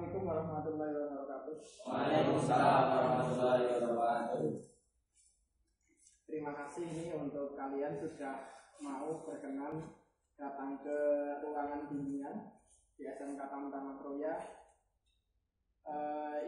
Assalamualaikum warahmatullahi wabarakatuh. Waalaikumsalam warahmatullahi wabarakatuh. Terima kasih ini untuk kalian sudah mau berkenan datang ke ruangan bimbingan di SMK Tamtama Troya.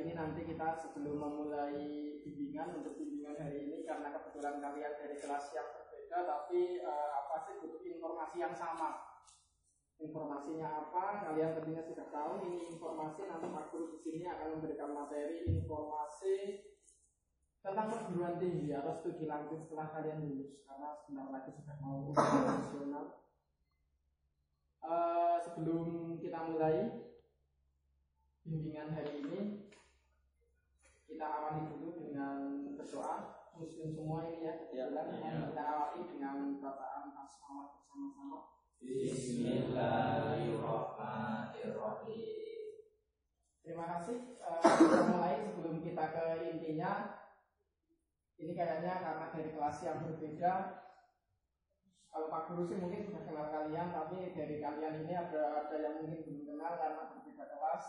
Ini nanti kita sebelum memulai bimbingan untuk bimbingan hari ini, karena kebetulan kalian dari kelas yang berbeda, tapi butuh informasi yang sama. Informasinya apa? Kalian tentunya sudah tahu. Ini informasi, nanti Pak Guru di sini akan memberikan materi informasi tentang perguruan tinggi atau studi lanjut setelah kalian lulus, karena sebentar lagi sudah mau ujian nasional. Sebelum kita mulai bimbingan hari ini, kita awali dulu dengan berdoa. Muslim semua ini ya, kebetulan kita awali dengan bacaan basmalah bersama-sama. Bismillahirrahmanirrahim. Terima kasih. Kita mulai sebelum kita ke intinya. Ini kayaknya karena dari kelas yang berbeda. Kalau Pak Guru sih mungkin sudah kenal kalian, tapi dari kalian ini ada yang mungkin belum kenal karena berbeda kelas.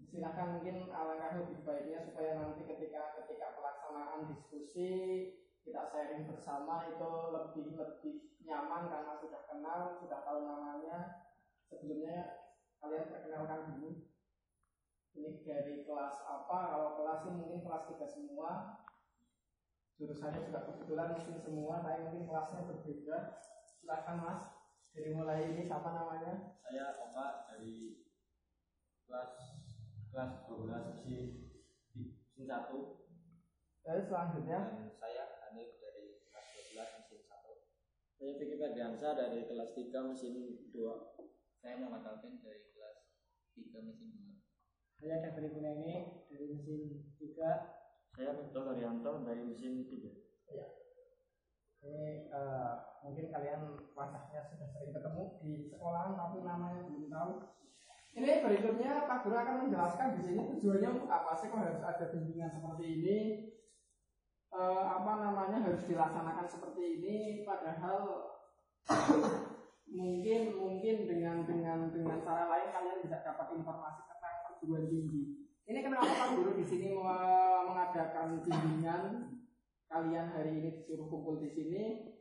Silakan, mungkin alangkah lebih baiknya supaya nanti ketika pelaksanaan diskusi kita sharing bersama itu lebih nyaman karena sudah kenal, sudah tahu namanya. Sebelumnya kalian perkenalkan dulu. Ini dari kelas apa? Kalau kelas ini mungkin kelas 3 semua. Jurusannya juga kebetulan mungkin semua, tapi mungkin kelasnya berbeda. Silakan Mas. Dari mulai ini siapa namanya? Saya Oka dari kelas 12 mesin 1. Lalu selanjutnya. Dan saya Hanif dari kelas 12 mesin 1. Saya Fikri Ferdiansyah dari kelas 3 mesin 2. Saya Muhammad Alvin dari kelas 3 mesin 2. Saya Kevin Kuneni dari mesin 3. Saya Betul Haryanto dari mesin 3. Ya. Ini mungkin kalian wajahnya sudah sering ketemu di sekolahan, tapi namanya belum tahu. Ini berikutnya Pak Guru akan menjelaskan di sini tujuannya untuk apa sih kok harus ada bimbingan seperti ini. Harus dilaksanakan seperti ini, padahal mungkin dengan cara lain kalian bisa dapat informasi tentang perguruan tinggi. Ini kenapa Pak Guru di sini mengadakan bimbingan kalian hari ini disuruh kumpul di sini?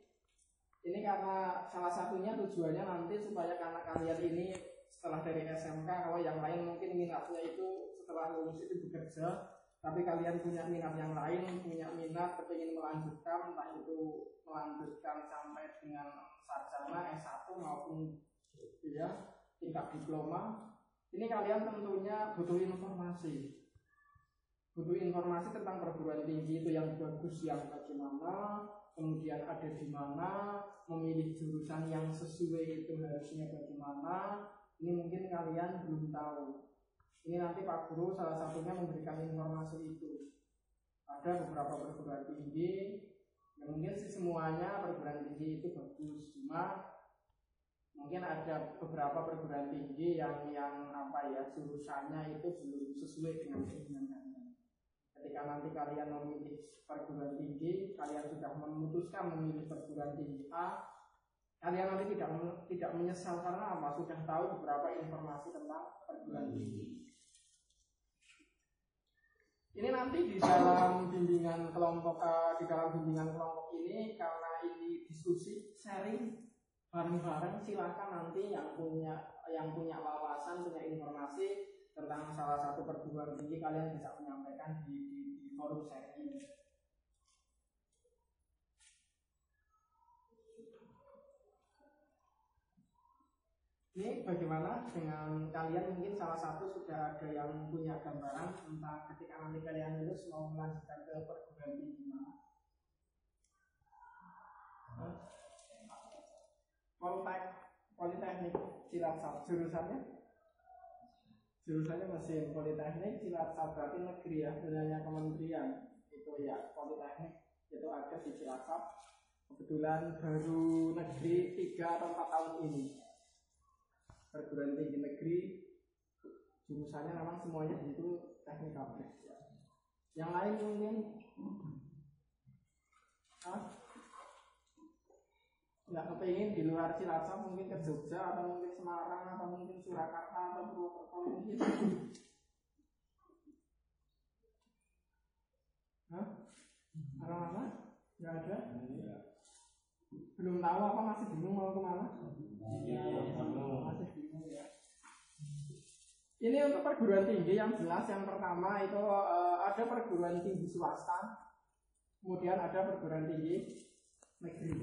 Ini karena salah satunya tujuannya nanti supaya karena kalian ini setelah dari SMK, kalau yang lain mungkin minatnya itu setelah lulus itu bekerja, tapi kalian punya minat yang lain, punya minat kepingin melanjutkan, entah itu melanjutkan sampai dengan sarjana S1 maupun ya tingkat diploma. Ini kalian tentunya butuh informasi tentang perguruan tinggi itu yang bagus, yang bagaimana, kemudian ada di mana, memilih jurusan yang sesuai itu harusnya bagaimana. Ini mungkin kalian belum tahu. Ini nanti Pak Guru salah satunya memberikan informasi itu. Ada beberapa perguruan tinggi, yang mungkin sih semuanya perguruan tinggi itu bagus, cuma mungkin ada beberapa perguruan tinggi yang jurusannya itu belum sesuai dengan keinginan kalian. Ketika nanti kalian memilih perguruan tinggi, kalian sudah memutuskan memilih perguruan tinggi A, kalian nanti tidak menyesal karena apa? Sudah tahu beberapa informasi tentang perguruan tinggi. Ini nanti di dalam bimbingan kelompok ini, karena ini diskusi sharing bareng-bareng, silakan nanti yang punya wawasan, punya informasi tentang salah satu perguruan tinggi, kalian bisa menyampaikan di forum sharing ini. Ini bagaimana dengan kalian? Mungkin salah satu sudah ada yang punya gambaran tentang ketika nanti kalian lulus mau melanjutkan ke perguruan tinggi mana? Politeknik Cilacap, jurusannya mesin. Politeknik Cilacap berarti negeri ya, wilayahnya kementerian itu ya. Politeknik itu ada di Cilacap. Kebetulan baru negeri 3 atau 4 tahun ini. Perguruan tinggi negeri jurusannya memang semuanya di situ teknik kabel. Yang lain mungkin nggak kepingin di luar Cilacap, mungkin ke Jogja atau mungkin Semarang atau mungkin Surakarta atau Purwokerto. mungkin. Hah? Mana? Nggak ada? Belum tahu apa, masih bingung mau kemana? Masih bingung ya. Ini untuk perguruan tinggi yang jelas. Yang pertama itu ada perguruan tinggi swasta, kemudian ada perguruan tinggi negeri.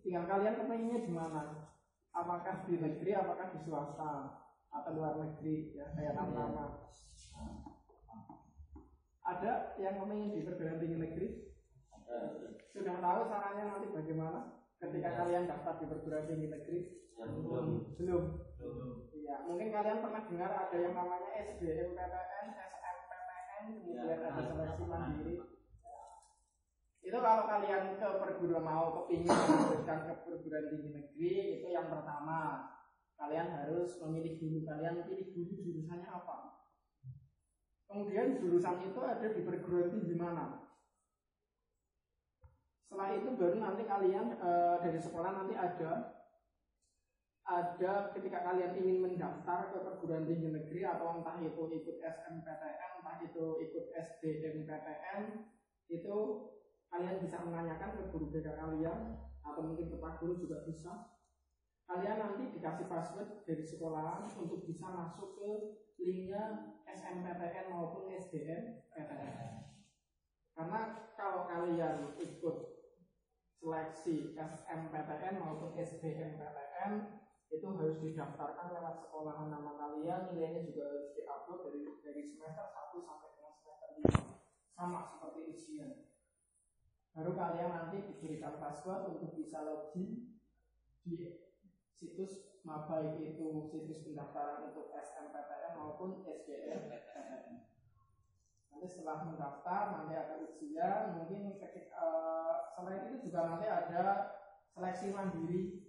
Tinggal kalian kepengennya di mana? Apakah di negeri, apakah di swasta, atau luar negeri ya, kayak nama-nama. Ada yang kepengen di perguruan tinggi negeri? Sudah tahu caranya nanti bagaimana ketika kalian daftar di perguruan tinggi negeri? Belum. Ya, mungkin kalian pernah dengar ada yang namanya SBMPTN, SNMPTN, kemudian ada seleksi mandiri. Itu kalau kalian ke perguruan kepingin melanjutkan ke perguruan tinggi negeri, itu yang pertama kalian harus memilih dulu, kalian pilih dulu jurusannya apa. Kemudian jurusan itu ada di perguruan tinggi mana. Setelah itu baru nanti kalian dari sekolah nanti ada ketika kalian ingin mendaftar ke perguruan tinggi negeri, atau entah itu ikut SNMPTN, entah itu ikut SBMPTN, itu kalian bisa menanyakan ke guru BK kalian, atau mungkin ke Pak Guru juga bisa. Kalian nanti dikasih password dari sekolah untuk bisa masuk ke linknya SNMPTN maupun SBMPTN. Karena kalau kalian ikut seleksi SNMPTN maupun SBMPTN, itu harus didaftarkan lewat sekolahan nama kalian, nilainya juga harus diupload dari semester 1 sampai dengan semester 5, sama seperti ujian. Baru kalian nanti diberikan password untuk bisa login di situs maba, itu situs pendaftaran untuk SNMPTN maupun SBMPTN. Nanti setelah mendaftar nanti ada ujian, mungkin selain itu juga nanti ada seleksi mandiri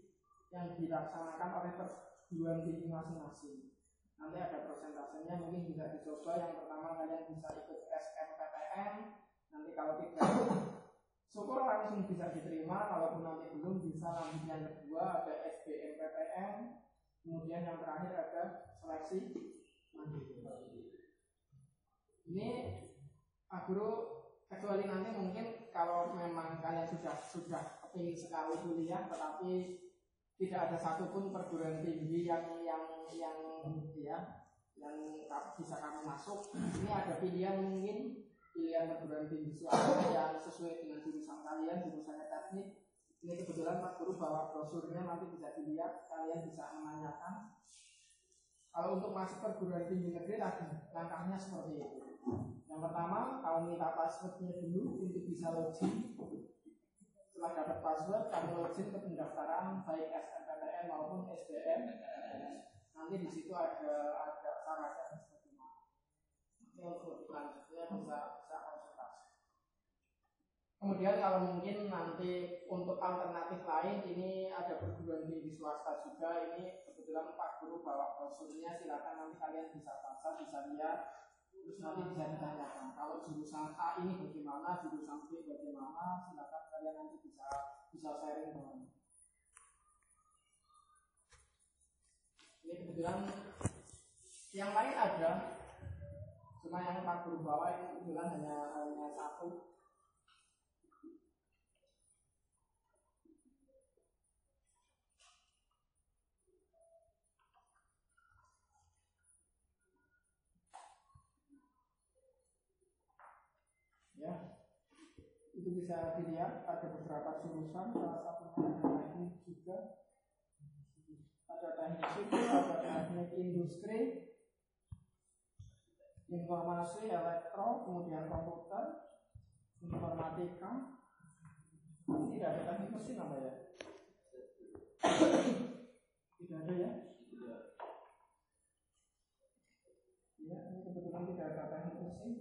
yang dilaksanakan oleh perguruan tinggi masing-masing. Nanti ada persentasenya, mungkin bisa dicoba. Yang pertama kalian bisa ikut SNMPTN, nanti kalau tidak syukur langsung bisa diterima, kalaupun nanti belum bisa lanjut yang kedua ada SBMPTN, kemudian yang terakhir ada seleksi mandiri. Ini Pak Guru, kecuali nanti mungkin kalau memang kalian sudah kepingin sekali kuliah tetapi tidak ada satupun perguruan tinggi yang bisa kamu masuk, ini ada pilihan, mungkin pilihan perguruan tinggi swasta yang sesuai dengan jurusan kalian, jurusannya teknik. Ini kebetulan Pak Guru bawa brosurnya, nanti bisa dilihat, kalian bisa menanyakan. Kalau untuk masuk perguruan tinggi negeri tadi langkahnya seperti itu. Yang pertama, kamu minta passwordnya dulu untuk bisa login. Setelah dapat password, kamu login ke pendaftaran baik SNMPTN maupun SBM. Nanti di situ ada syaratnya seperti apa. Nanti untuk selanjutnya bisa konsultasi. Kemudian kalau mungkin nanti untuk alternatif lain, ini ada perguruan tinggi swasta juga. Ini kebetulan Pak Guru bawa brosurnya, silakan nanti kalian bisa baca, bisa lihat. Terus nanti bisa ditanyakan, kalau jurusan A ini bagaimana, jurusan B bagaimana, silakan kalian nanti bisa sharing bareng. Ini kebetulan yang lain ada, cuma yang Pak Guru bawa ini kebetulan hanya satu. Ya, itu bisa dilihat ada beberapa jurusan, salah satunya ada teknik juga, ada teknik sipil, ada teknik industri, informasi, elektro, kemudian komputer, informatika. Tidak ada teknik mesin apa ya? Tidak ada ya? Ya, ini kebetulan tidak ada teknik mesin.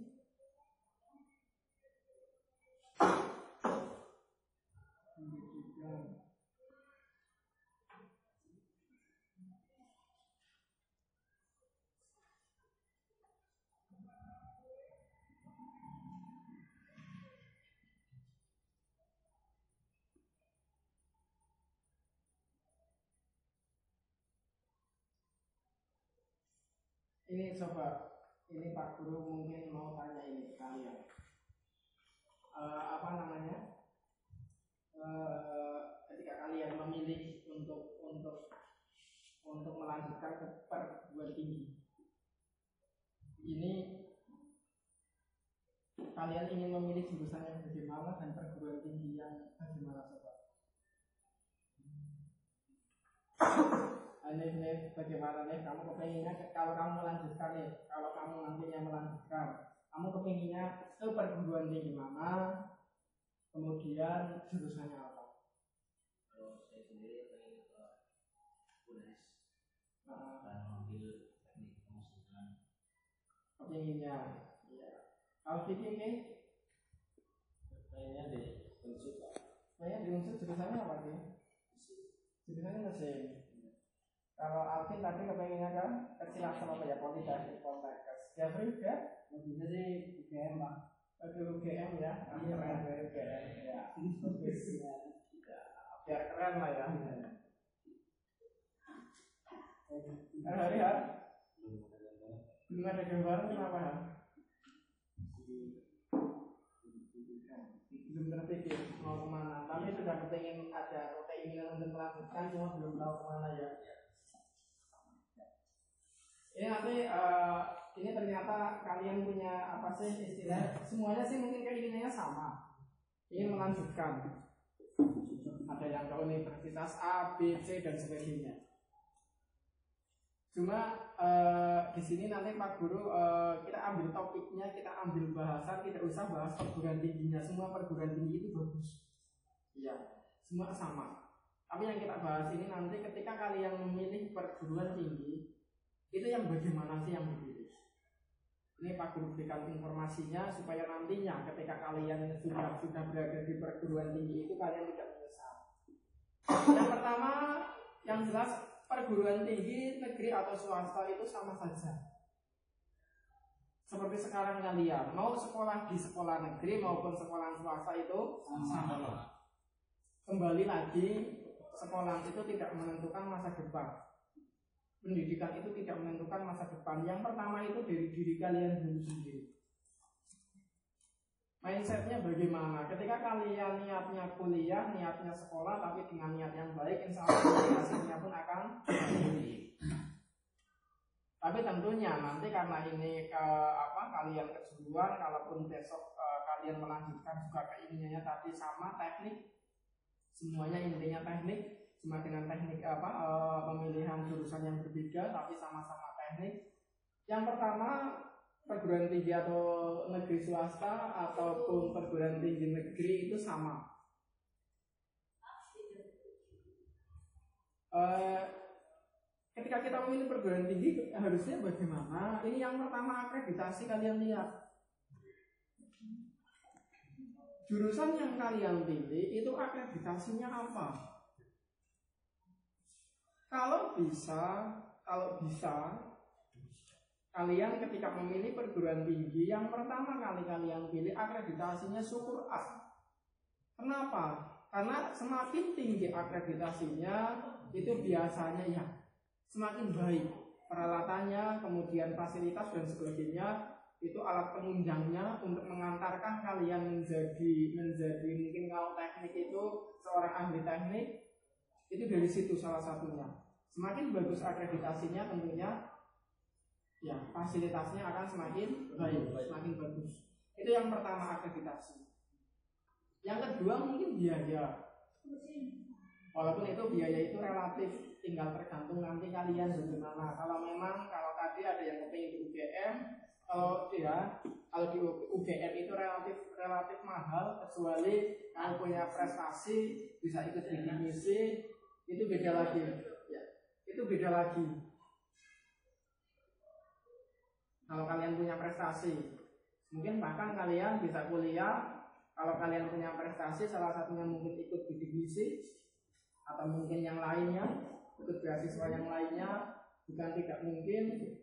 Ini coba, ini Pak Guru mungkin mau tanya ini ke kalian. Apa namanya? Ketika kalian memilih untuk melanjutkan ke perguruan tinggi, ini kalian ingin memilih jurusan yang bagaimana dan perguruan tinggi yang bagaimana coba? Ini bagaimana nih, kamu kepenginnya kalau kamu melanjutkan nih, kalau kamu nantinya melanjutkan, kamu kepenginnya ke perguruan tinggi mana, kemudian jurusannya apa? Kalau saya sendiri pengen ke UNES dan mengambil teknik pemesanan. Kepenginnya, ya. Kalau Vicky ini, kayaknya di Unsur Pak. kayaknya di Unsur jurusannya apa sih? Jurusannya mesin. Kalau Alvin tadi kepenginnya kan kecil sama apa ya, Politeknik Poltekkes. Jeffrey juga? Bisa sih UGM Pak. Aduh, UGM ya, Iya, keren Pak. UGM ya. Bagus ya. Biar keren lah ya. Hari ya? Belum ada gambaran kenapa ya? Belum terpikir mau kemana, tapi sudah kepingin ada keinginan untuk melanjutkan, cuma belum tahu kemana ya. Ini nanti ini ternyata kalian punya apa sih istilah? Semuanya sih mungkin keinginannya sama, ingin melanjutkan. Ada yang ke universitas A, B, C dan sebagainya. Cuma di sini nanti Pak Guru kita ambil topiknya, kita ambil bahasan, tidak usah bahas perguruan tingginya. Semua perguruan tinggi itu bagus, iya, semua sama. Tapi yang kita bahas ini nanti ketika kalian memilih perguruan tinggi, itu yang bagaimana sih yang dipilih. Ini Pak Guru berikan informasinya supaya nantinya ketika kalian sudah berada di perguruan tinggi itu kalian tidak menyesal. Yang pertama, yang jelas perguruan tinggi negeri atau swasta itu sama saja. Seperti sekarang kalian mau sekolah di sekolah negeri maupun sekolah swasta itu sama. Kembali lagi, sekolah itu tidak menentukan masa depan. Pendidikan itu tidak menentukan masa depan. Yang pertama itu dari diri kalian dulu sendiri. Mindsetnya bagaimana? Ketika kalian niatnya kuliah, niatnya sekolah, tapi dengan niat yang baik, insya Allah hasilnya pun akan baik. Tapi tentunya nanti karena ini kalian kejuruan, kalaupun besok kalian melanjutkan juga keinginannya tadi sama teknik, semuanya intinya teknik. Cuma dengan teknik pemilihan jurusan yang berbeda tapi sama-sama teknik. Yang pertama perguruan tinggi atau negeri swasta ataupun perguruan tinggi negeri itu sama. Ketika kita memilih perguruan tinggi harusnya bagaimana? Ini yang pertama akreditasi kalian lihat. Jurusan yang kalian pilih itu akreditasinya apa? Kalau bisa kalian ketika memilih perguruan tinggi yang pertama kali kalian pilih akreditasinya syukur A. Kenapa? Karena semakin tinggi akreditasinya itu biasanya ya semakin baik peralatannya, kemudian fasilitas dan sebagainya, itu alat penunjangnya untuk mengantarkan kalian menjadi mungkin kalau teknik itu seorang ahli teknik. Itu dari situ salah satunya. Semakin bagus akreditasinya tentunya ya fasilitasnya akan semakin baik, semakin bagus. Itu yang pertama akreditasi. Yang kedua mungkin biaya. Walaupun itu biaya itu relatif, tinggal tergantung nanti kalian bagaimana. Kalau tadi ada yang kepingin di UGM, kalau di UGM itu relatif mahal, kecuali kalau punya prestasi bisa ikut bikin misi. Itu beda lagi ya, itu beda lagi. Kalau kalian punya prestasi, mungkin bahkan kalian bisa kuliah. Kalau kalian punya prestasi, salah satunya mungkin ikut bidik misi atau mungkin yang lainnya, ikut beasiswa yang lainnya. Bukan tidak mungkin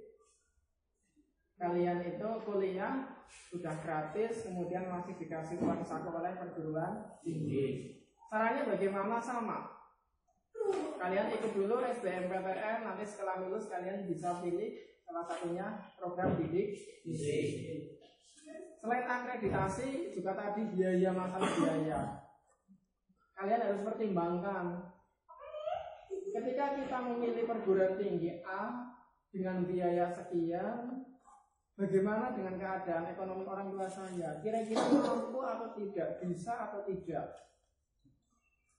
kalian itu kuliah sudah gratis, kemudian masih dikasih uang saku oleh perguruan tinggi. Caranya bagaimana? Sama. Kalian ikut dulu SBMPTN, nanti setelah lulus kalian bisa pilih salah satunya program didik. Selain akreditasi juga tadi biaya, masalah biaya. Kalian harus pertimbangkan ketika kita memilih perguruan tinggi A dengan biaya sekian, bagaimana dengan keadaan ekonomi orang tua saya? Kira-kira mampu atau tidak? Bisa atau tidak?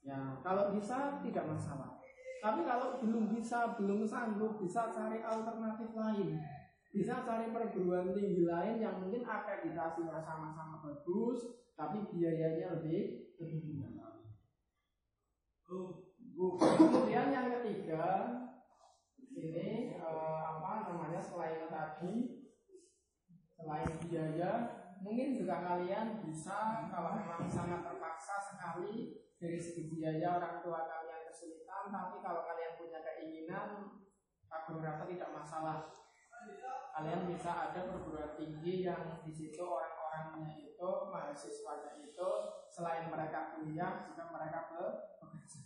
Ya, kalau bisa tidak masalah. Tapi kalau belum bisa, belum sanggup, bisa cari alternatif lain. Bisa cari perguruan tinggi lain yang mungkin akreditasinya sama-sama bagus, tapi biayanya lebih murah. Kemudian yang ketiga, ini selain tadi, selain biaya, mungkin juga kalian bisa, kalau memang sangat terpaksa sekali dari segi biaya orang tua kalian kesulitan, tapi kalau kalian punya keinginan, aku merasa tidak masalah. Kalian bisa ada perguruan tinggi yang di situ orang-orangnya itu, mahasiswanya itu, selain mereka kuliah juga mereka bekerja.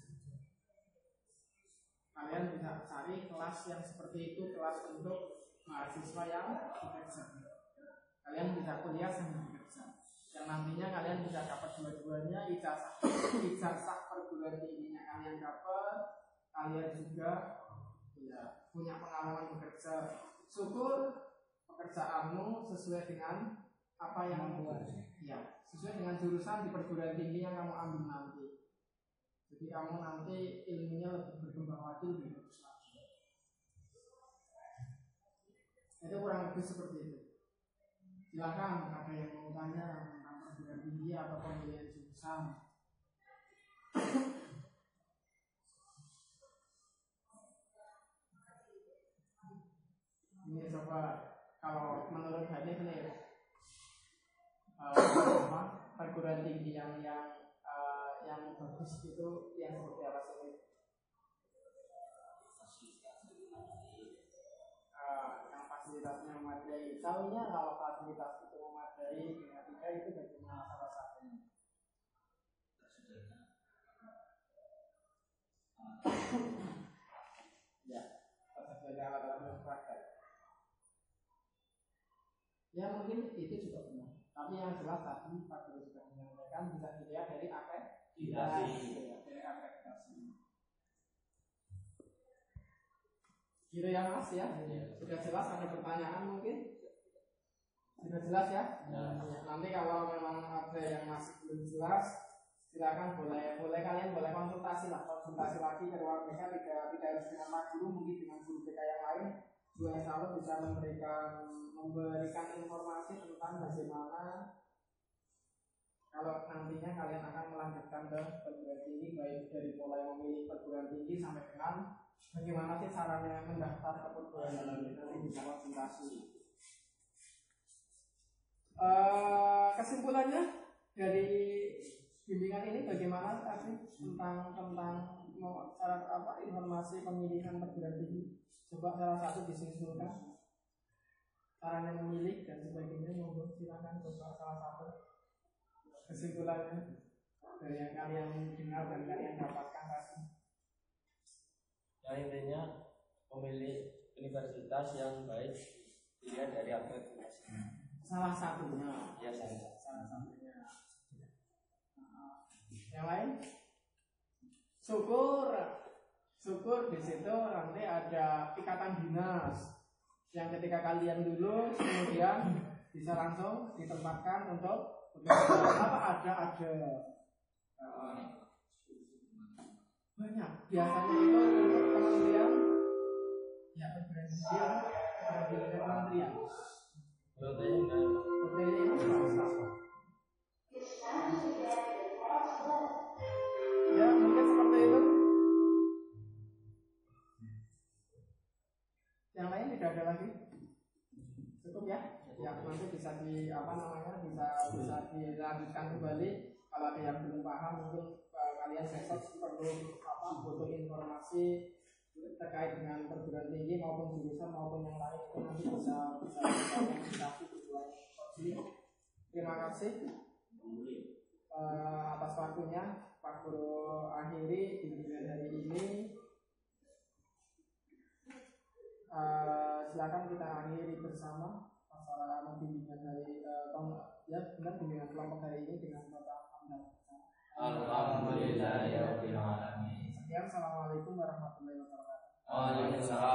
Kalian bisa cari kelas yang seperti itu, kelas untuk mahasiswa yang bekerja. Kalian bisa kuliah sambil bekerja. Yang nantinya kalian bisa dapat dua-duanya, ijazah perguruan tingginya kalian dapat, kalian juga ya, punya pengalaman bekerja. Syukur pekerjaanmu sesuai dengan apa yang ya, sesuai dengan jurusan di perguruan tinggi yang kamu ambil nanti. Jadi kamu nanti ilmunya lebih berkembang lagi, lebih bagus lagi. Itu kurang lebih seperti itu. Silakan ada yang mau tanya tentang perguruan tinggi atau pemilihan jurusan. Ini coba kalau menurut Hanif nih perguruan tinggi yang bagus itu yang seperti apa sih? Yang fasilitasnya memadai. Tahunya kalau fasilitas itu memadai dengan tiga itu bagaimana salah satunya? Ya, tersedianya alat-alat praktek. Ya mungkin itu juga benar. Tapi yang jelas tadi Pak Guru sudah menyampaikan bisa dilihat dari akreditasi. Gitu ya Mas ya. Sudah jelas, ada pertanyaan mungkin? Sudah jelas ya? Nanti kalau memang ada yang masih belum jelas, silakan boleh kalian boleh konsultasi lagi ke ruang BK, tidak harus dengan Pak Guru, mungkin dengan guru BK yang lain. Juga insya Allah bisa memberikan informasi tentang bagaimana kalau nantinya kalian akan melanjutkan ke perguruan tinggi, baik dari mulai memilih perguruan tinggi sampai dengan bagaimana sih caranya mendaftar ke perguruan tinggi, nanti bisa konsultasi. Kesimpulannya dari bimbingan ini bagaimana tadi tentang informasi pemilihan perguruan tinggi? Coba salah satu disimpulkan caranya memilih dan sebagainya, monggo silakan coba salah satu kesimpulannya dari yang kalian dengar dan kalian dapatkan tadi. Ya intinya memilih universitas yang baik dilihat dari akreditasi. Salah satunya. Ya salah satunya. Yang lain? Syukur di situ nanti ada ikatan dinas yang ketika kalian dulu kemudian bisa langsung ditempatkan untuk apa ada banyak biasanya itu untuk kementerian ya kementerian ya mungkin seperti itu. Yang lain tidak ada lagi, cukup ya. Ya nanti bisa bisa dilanjutkan kembali. Kalau ada yang belum paham mungkin kalian besok perlu butuh informasi terkait dengan perguruan tinggi maupun jurusan maupun yang lain, itu nanti bisa komunikasi di. Terima kasih atas waktunya. Pak Guru akhiri bimbingan hari ini. Silakan silakan kita akhiri bersama masalah bimbingan hari benar bimbingan kelompok hari ini dengan kata Alhamdulillahirabbil alamin. Sekian, assalamualaikum warahmatullahi wabarakatuh. Waalaikumsalam.